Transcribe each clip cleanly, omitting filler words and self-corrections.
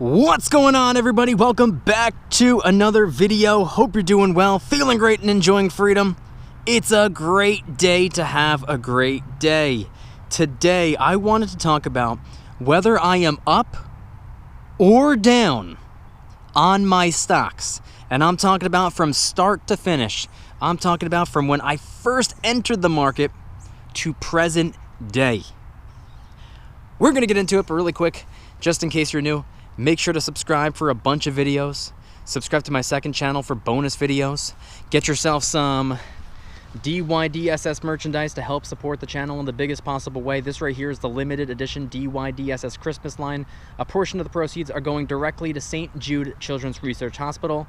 What's going on, everybody? Welcome back to another video. Hope you're doing well, feeling great, and enjoying freedom. It's a great day to have a great day. Today, I wanted to talk about whether I am up or down on my stocks. And I'm talking about from start to finish. I'm talking about from when I first entered the market to present day. We're going to get into it, but really quick, just in case you're new, make sure to subscribe for a bunch of videos. Subscribe to my second channel for bonus videos. Get yourself some DYDSS merchandise to help support the channel in the biggest possible way. This right here is the limited edition DYDSS Christmas line. A portion of the proceeds are going directly to St. Jude Children's Research Hospital.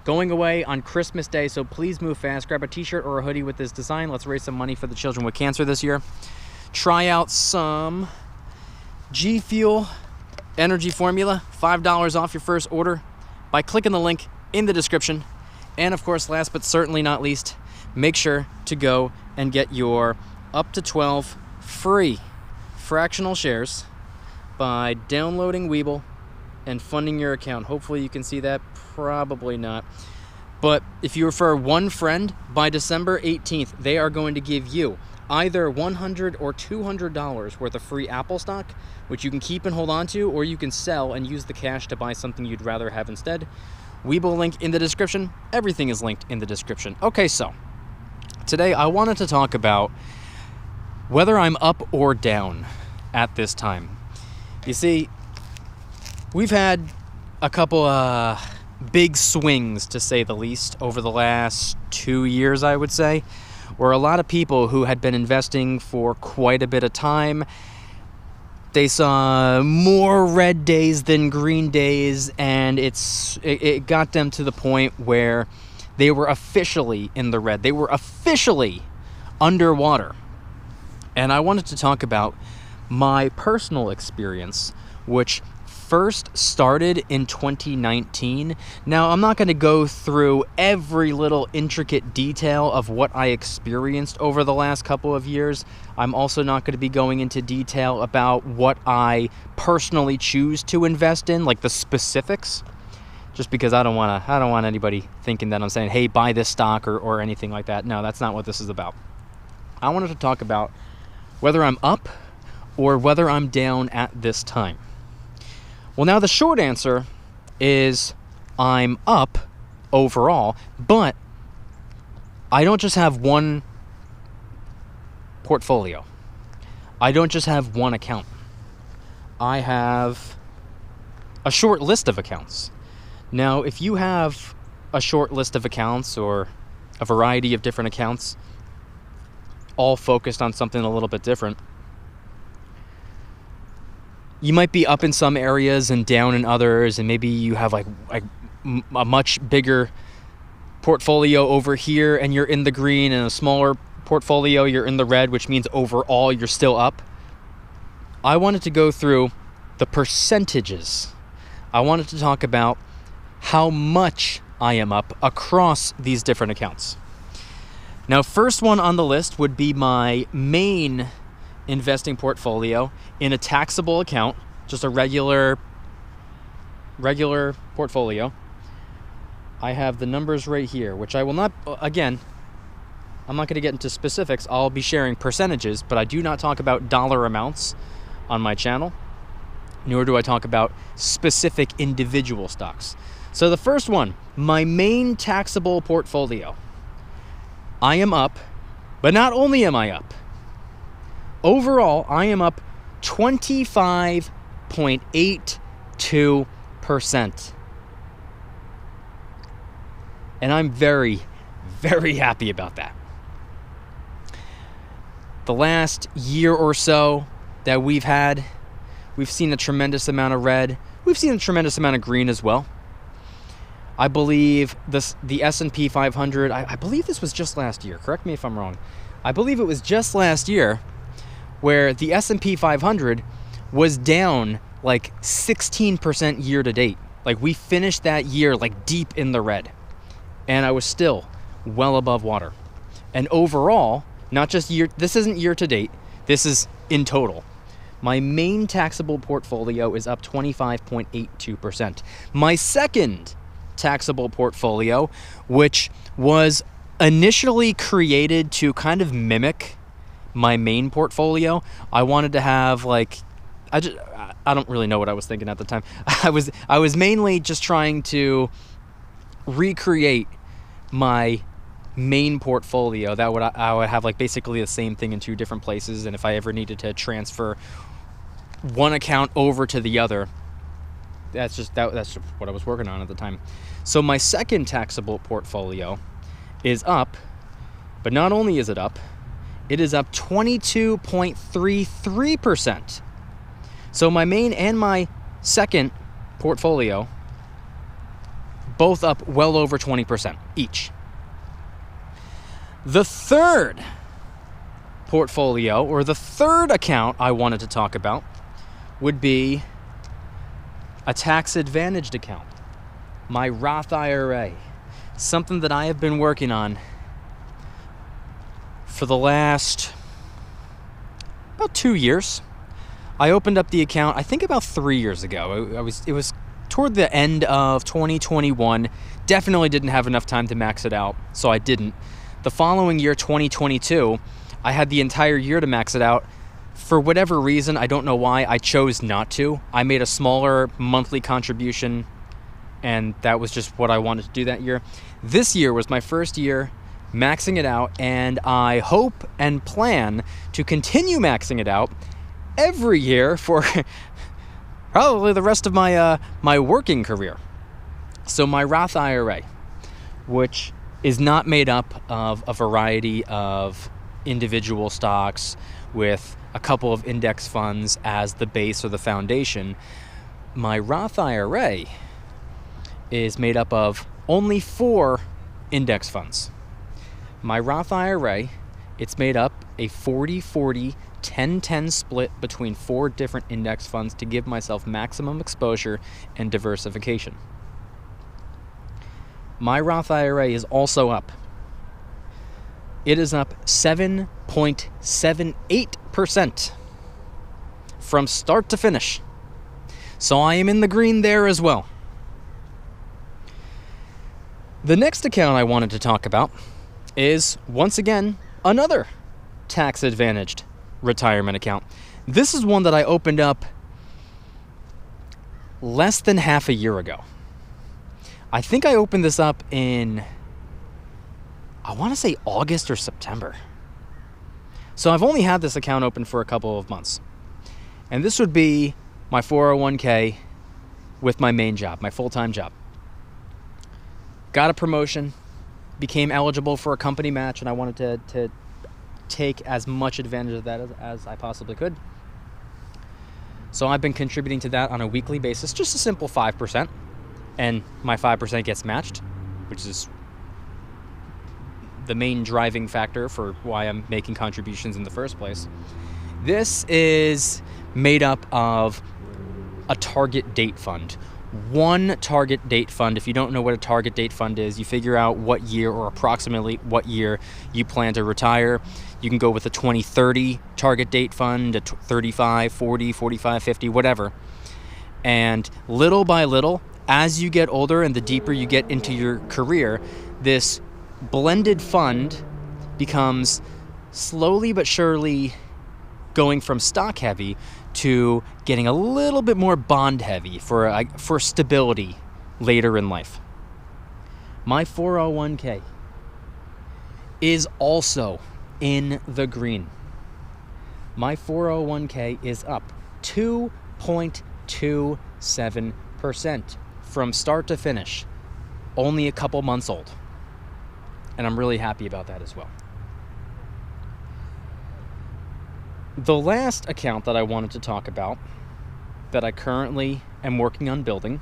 Going away on Christmas Day, so please move fast. Grab a t-shirt or a hoodie with this design. Let's raise some money for the children with cancer this year. Try out some G Fuel Energy Formula, $5 off your first order by clicking the link in the description. And of course, last but certainly not least, make sure to go and get your up to 12 free fractional shares by downloading Webull and funding your account. Hopefully you can see that, probably not. But if you refer one friend by December 18th, they are going to give you either $100 or $200 worth of free Apple stock, which you can keep and hold on to, or you can sell and use the cash to buy something you'd rather have instead. Webull link in the description. Everything is linked in the description. Okay, so today I wanted to talk about whether I'm up or down at this time. You see, we've had a couple big swings, to say the least, over the last 2 years, I would say, where a lot of people who had been investing for quite a bit of time, they saw more red days than green days, and it got them to the point where they were officially in the red. They were officially underwater. And I wanted to talk about my personal experience, which first started in 2019. Now, I'm not going to go through every little intricate detail of what I experienced over the last couple of years. I'm also not going to be going into detail about what I personally choose to invest in, like the specifics, just because I don't want anybody thinking that I'm saying, hey, buy this stock or anything like that. No, that's not what this is about. I wanted to talk about whether I'm up or whether I'm down at this time. Well, now the short answer is I'm up overall, but I don't just have one portfolio. I don't just have one account. I have a short list of accounts. Now, if you have a short list of accounts or a variety of different accounts, all focused on something a little bit different, you might be up in some areas and down in others, and maybe you have like a much bigger portfolio over here and you're in the green, and a smaller portfolio you're in the red, which means overall you're still up. I wanted to go through the percentages. I wanted to talk about how much I am up across these different accounts. Now, first one on the list would be my main investing portfolio in a taxable account, just a regular portfolio. I have the numbers right here, which I will not, again, I'm not going to get into specifics. I'll be sharing percentages, but I do not talk about dollar amounts on my channel, nor do I talk about specific individual stocks. So the first one, my main taxable portfolio. I am up, but not only am I up, overall, I am up 25.82%. And I'm very, very happy about that. The last year or so that we've seen a tremendous amount of red. We've seen a tremendous amount of green as well. I believe the S&P 500, I believe this was just last year. Correct me if I'm wrong. I believe it was just last year where the S&P 500 was down like 16% year to date. Like, we finished that year like deep in the red, and I was still well above water. And overall, not just this isn't year to date, this is in total. My main taxable portfolio is up 25.82%. My second taxable portfolio, which was initially created to kind of mimic my main portfolio. I wanted to have like, I don't really know what I was thinking at the time. I was mainly just trying to recreate my main portfolio. I would have like basically the same thing in two different places, and if I ever needed to transfer one account over to the other, that's just what I was working on at the time. So my second taxable portfolio is up, but not only is it up, it is up 22.33%. So my main and my second portfolio both up well over 20% each. The third portfolio, or the third account I wanted to talk about, would be a tax-advantaged account, my Roth IRA, something that I have been working on for the last about 2 years. I opened up the account, I think about 3 years ago. It was toward the end of 2021. Definitely didn't have enough time to max it out, so I didn't. The following year, 2022, I had the entire year to max it out. For whatever reason, I don't know why, I chose not to. I made a smaller monthly contribution, and that was just what I wanted to do that year. This year was my first year maxing it out, and I hope and plan to continue maxing it out every year for probably the rest of my my working career. So my Roth IRA, which is not made up of a variety of individual stocks with a couple of index funds as the base or the foundation, my Roth IRA is made up of only 4 index funds. My Roth IRA, it's made up a 40-40, 10-10 split between 4 different index funds to give myself maximum exposure and diversification. My Roth IRA is also up. It is up 7.78% from start to finish. So I am in the green there as well. The next account I wanted to talk about is, once again, another tax-advantaged retirement account. This is one that I opened up less than half a year ago. I think I opened this up in, I want to say August or September. So I've only had this account open for a couple of months. And this would be my 401k with my main job, my full-time job. Got a promotion, became eligible for a company match, and I wanted to take as much advantage of that as I possibly could. So I've been contributing to that on a weekly basis, just a simple 5%. And my 5% gets matched, which is the main driving factor for why I'm making contributions in the first place. This is made up of a target date fund. One target date fund. If you don't know what a target date fund is, you figure out what year or approximately what year you plan to retire. You can go with a 2030 target date fund, a 35, 40, 45, 50, whatever. And little by little, as you get older and the deeper you get into your career, this blended fund becomes slowly but surely going from stock heavy to getting a little bit more bond heavy for stability later in life. My 401k is also in the green. My 401k is up 2.27% from start to finish, only a couple months old. And I'm really happy about that as well. The last account that I wanted to talk about that I currently am working on building,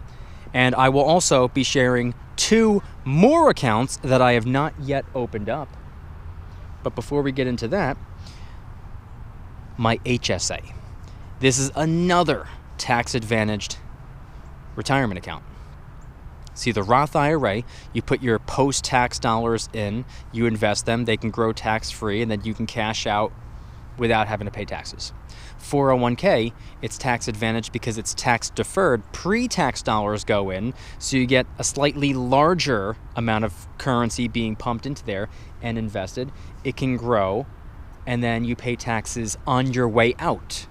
and I will also be sharing 2 more accounts that I have not yet opened up. But before we get into that, my HSA. This is another tax-advantaged retirement account. See, the Roth IRA, you put your post-tax dollars in, you invest them, they can grow tax-free, and then you can cash out without having to pay taxes. 401k, it's tax advantage because it's tax deferred. Pre-tax dollars go in, so you get a slightly larger amount of currency being pumped into there and invested. It can grow, and then you pay taxes on your way out,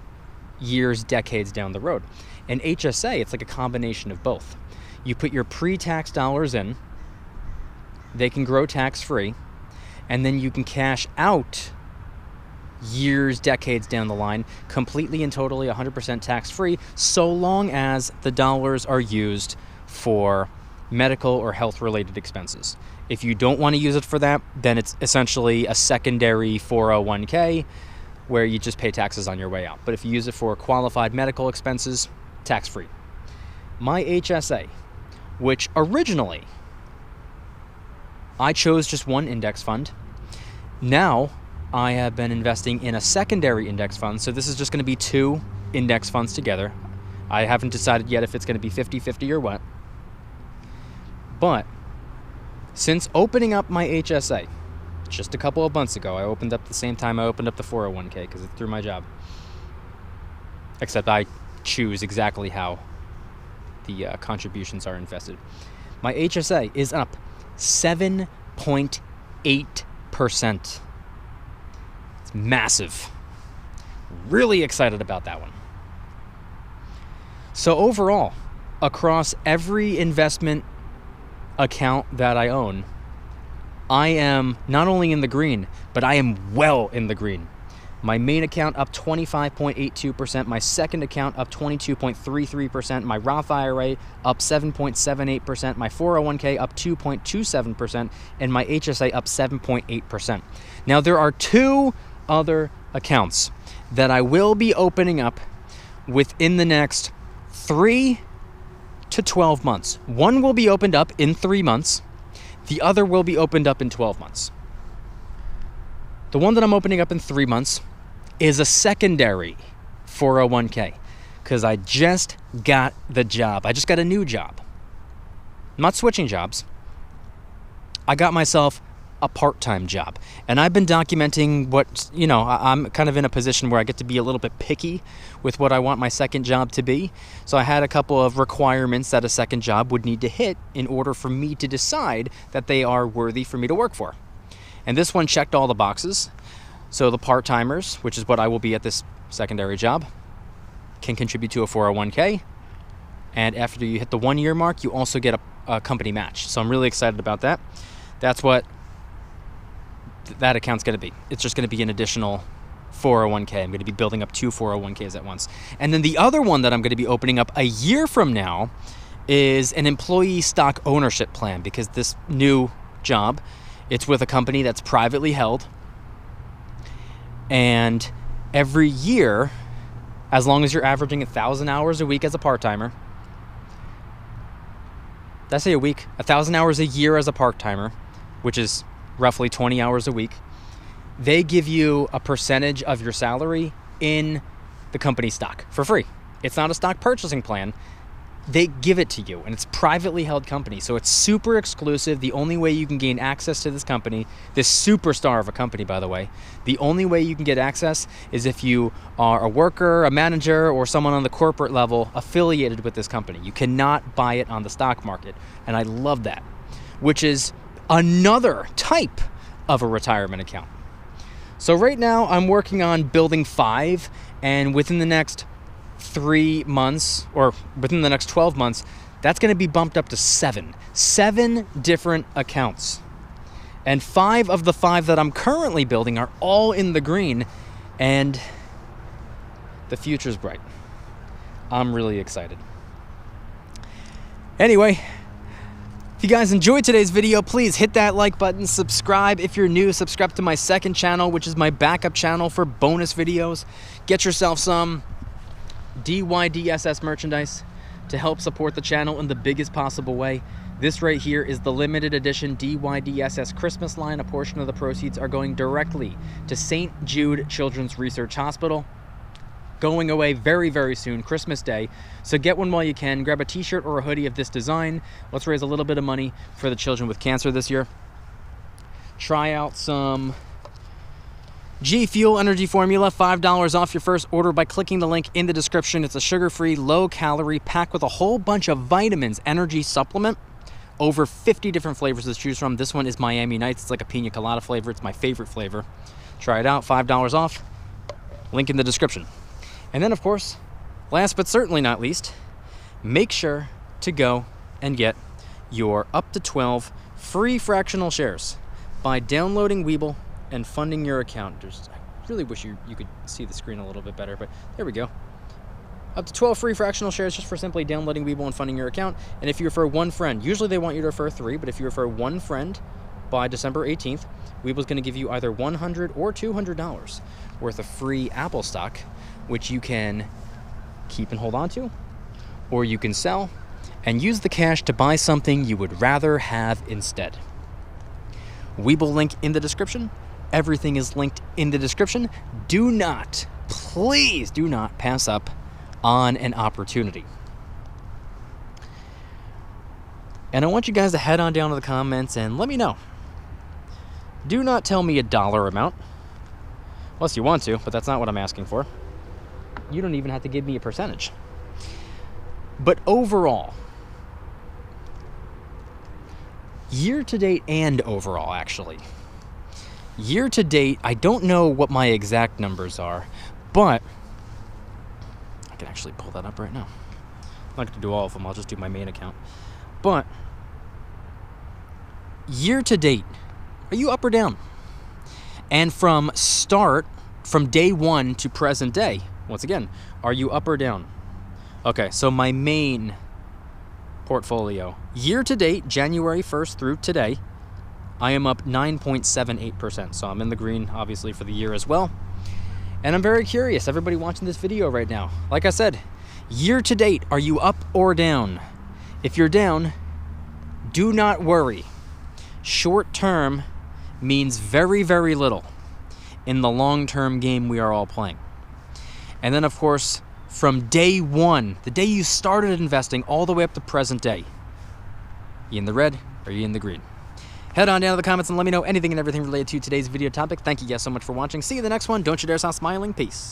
years, decades down the road. And HSA, it's like a combination of both. You put your pre-tax dollars in, they can grow tax-free, and then you can cash out years, decades down the line, completely and totally 100% tax-free, so long as the dollars are used for medical or health-related expenses. If you don't want to use it for that, then it's essentially a secondary 401k where you just pay taxes on your way out. But if you use it for qualified medical expenses, tax-free. My HSA, which originally I chose just one index fund, now I have been investing in a secondary index fund, so this is just going to be 2 index funds together. I haven't decided yet if it's going to be 50-50 or what. But since opening up my HSA just a couple of months ago, I opened up the same time I opened up the 401k because it's through my job. Except I choose exactly how the contributions are invested. My HSA is up 7.8%. It's massive. Really excited about that one. So overall, across every investment account that I own, I am not only in the green, but I am well in the green. My main account up 25.82%, my second account up 22.33%, my Roth IRA up 7.78%, my 401k up 2.27%, and my HSA up 7.8%. Now there are 2 other accounts that I will be opening up within the next 3 to 12 months. One will be opened up in 3 months. The other will be opened up in 12 months. The one that I'm opening up in 3 months is a secondary 401k because I just got the job. I just got a new job. I'm not switching jobs. I got myself a part-time job. And I've been documenting what, I'm kind of in a position where I get to be a little bit picky with what I want my second job to be. So I had a couple of requirements that a second job would need to hit in order for me to decide that they are worthy for me to work for. And this one checked all the boxes. So the part-timers, which is what I will be at this secondary job, can contribute to a 401k. And after you hit the 1-year mark, you also get a company match. So I'm really excited about that. That's what that account's going to be. It's just going to be an additional 401k. I'm going to be building up 2 401ks at once. And then the other one that I'm going to be opening up a year from now is an employee stock ownership plan, because this new job, it's with a company that's privately held. And every year, as long as you're averaging 1,000 hours a week as a part-timer, did I say a week? 1,000 hours a year as a part-timer, which is roughly 20 hours a week, they give you a percentage of your salary in the company stock for free. It's not a stock purchasing plan. They give it to you, and it's privately held company, so it's super exclusive. The only way you can gain access to this company, this superstar of a company, by the way, the only way you can get access is if you are a worker, a manager, or someone on the corporate level affiliated with this company. You cannot buy it on the stock market, and I love that, which is another type of a retirement account. So right now, I'm working on building 5, and within the next 3 months, or within the next 12 months, that's going to be bumped up to 7 different accounts. And 5 of the 5 that I'm currently building are all in the green, and the future's bright. I'm really excited. Anyway, if you guys enjoyed today's video, please hit that like button, subscribe. If you're new, subscribe to my second channel, which is my backup channel for bonus videos. Get yourself some DYDSS merchandise to help support the channel in the biggest possible way. This right here is the limited edition DYDSS Christmas line. A portion of the proceeds are going directly to St. Jude Children's Research Hospital. Going away very, very soon, Christmas Day. So get one while you can. Grab a t-shirt or a hoodie of this design. Let's raise a little bit of money for the children with cancer this year. Try out some G Fuel Energy Formula, $5 off your first order by clicking the link in the description. It's a sugar-free, low-calorie, packed with a whole bunch of vitamins, energy supplement. Over 50 different flavors to choose from. This one is Miami Nights. It's like a pina colada flavor. It's my favorite flavor. Try it out, $5 off. Link in the description. And then, of course, last but certainly not least, make sure to go and get your up to 12 free fractional shares by downloading Webull and funding your account. I really wish you could see the screen a little bit better, but there we go. Up to 12 free fractional shares just for simply downloading Webull and funding your account. And if you refer one friend, usually they want you to refer 3, but if you refer one friend by December 18th, Webull's going to give you either $100 or $200 worth of free Apple stock, which you can keep and hold on to, or you can sell and use the cash to buy something you would rather have instead. Webull link in the description. Everything is linked in the description. Do not, please do not pass up on an opportunity. And I want you guys to head on down to the comments and let me know. Do not tell me a dollar amount, unless you want to, but that's not what I'm asking for. You don't even have to give me a percentage. But overall, year to date and overall, actually. Year to date, I don't know what my exact numbers are, but I can actually pull that up right now. I'm not going to do all of them. I'll just do my main account. But year to date, are you up or down? And from day one to present day, once again, are you up or down? Okay, so my main portfolio, year to date, January 1st through today, I am up 9.78%. So I'm in the green, obviously, for the year as well. And I'm very curious, everybody watching this video right now, like I said, year to date, are you up or down? If you're down, do not worry. Short term means very, very little in the long-term game we are all playing. And then, of course, from day one, the day you started investing, all the way up to present day, you in the red or you in the green? Head on down to the comments and let me know anything and everything related to today's video topic. Thank you guys so much for watching. See you in the next one. Don't you dare stop smiling. Peace.